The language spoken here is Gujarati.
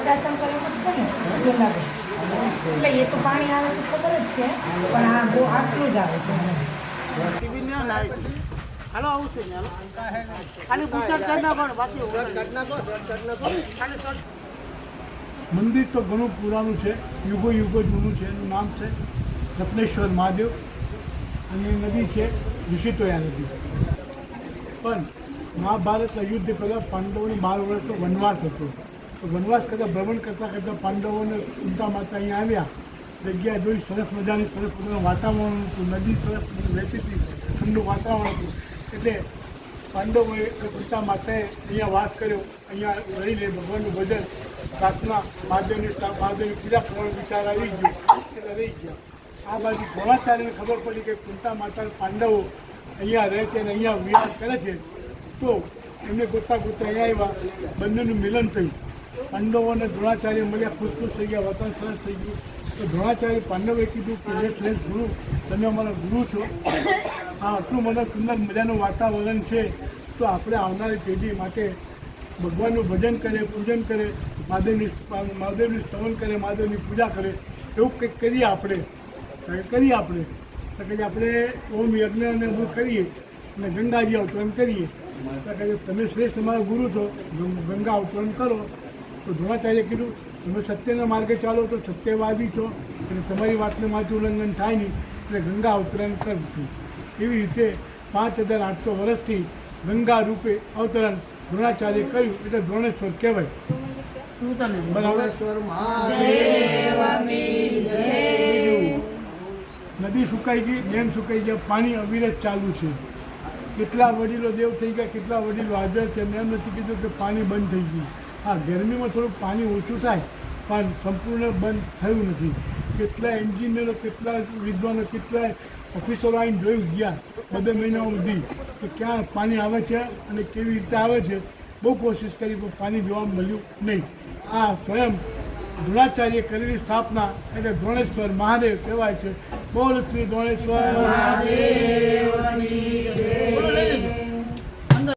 વૃદ્ધાશ્રમ કરેલું છે ને જુનાગઢ, એટલે એ તો પાણી આવે તો ખબર જ છે, પણ આ બહુ આટલું જ આવે છે. હાલો આવું છે ખાલી પૂછા કરના પણ બાકી મંદિર તો ઘણું પુરાણું છે, યુગો યુગો જૂનું છે. એનું નામ છે રત્નેશ્વર મહાદેવ અને નદી છે ઋષિતોયા નદી. પણ મહાભારતના યુદ્ધ પહેલાં પાંડવોને 12 વર્ષનો વનવાસ હતો. તો વનવાસ કરતાં ભ્રમણ કરતાં પાંડવોને કુંતા માતા અહીંયા આવ્યા. જગ્યા જોઈ, સરસ મજાનું વાતાવરણ હતું, નદી સરસ વહેતી હતી, ઠંડુ વાતાવરણ હતું. એટલે પાંડવોએ કુંતા માતાએ અહીંયા વાસ કર્યો, અહીંયા રહીને ભગવાનનું ભજન, પ્રાર્થના, મહાદેવની પૂજા કરવાનો વિચાર આવી ગયો એટલે રહી ગયા. આ બાજુ દ્રોણાચાર્યને ખબર પડી કે કુંતા માતા પાંડવો અહીંયા રહે છે અને અહીંયા વિવાહ કરે છે. તો એમને ગોતા અહીંયા આવ્યા, બંનેનું મિલન થયું. પાંડવો અને દ્રોણાચાર્ય મળ્યા, ખુશ થઈ ગયા, વતન સરસ થઈ ગયું. તો દ્રોણાચાર્ય પાંડવે કીધું કે હે શ્રેષ્ઠ ગુરુ, તમે અમારા ગુરુ છો, આ આટલું મને સુંદર મજાનું વાતાવરણ છે, તો આપણે આવનારી પેઢી માટે ભગવાનનું ભજન કરે, પૂજન કરે, મહાદેવની સ્તવન કરે, મહાદેવની પૂજા કરે, એવું કંઈક કરીએ આપણે. તો કે આપણે ઓમ યજ્ઞ અને બધું કરીએ અને ગંગાજી અવતરણ કરીએ. તો કે તમે શ્રેષ્ઠ અમારા ગુરુ છો, ગંગા અવતરણ કરો. તો દ્રોણાચાર્યે કીધું તમે સત્યના માર્ગે ચાલો તો સત્યવાદી છો અને તમારી વાતને માથું ઉલ્લંઘન થાય નહીં, એટલે ગંગા અવતરણ કરું છું. એવી રીતે 5800 વર્ષથી ગંગા રૂપે અવતરણ દ્રોણાચાર્ય કર્યું, એટલે દ્રોણેશ્વર કહેવાય. નદી સુકાઈ ગઈ, ડેમ સુકાઈ ગયા, પાણી અવિરત ચાલુ છે. કેટલા વડીલો દેવ થઈ ગયા, કેટલા વડીલો હાજર છે. મેં એમ નથી કીધું કે પાણી બંધ થઈ ગયું. હા, ગરમીમાં થોડુંક પાણી ઓછું થાય, પણ સંપૂર્ણ બંધ થયું નથી. કેટલા એન્જિનિયરો, કેટલા વિદ્વાનો, કેટલા ઓફિસરો આવીને જોઈ ગયા 2 મહિનાઓ સુધી કે ક્યાં પાણી આવે છે અને કેવી રીતે આવે છે. બહુ કોશિશ કરી પણ પાણી જોવા મળ્યું નહીં. આ સ્વયં દ્રોણાચાર્ય કરેલી સ્થાપના એટલે દ્રોણેશ્વર મહાદેવ કહેવાય છે. બોલ શ્રી દ્રોણેશ્વર મહાદેવ.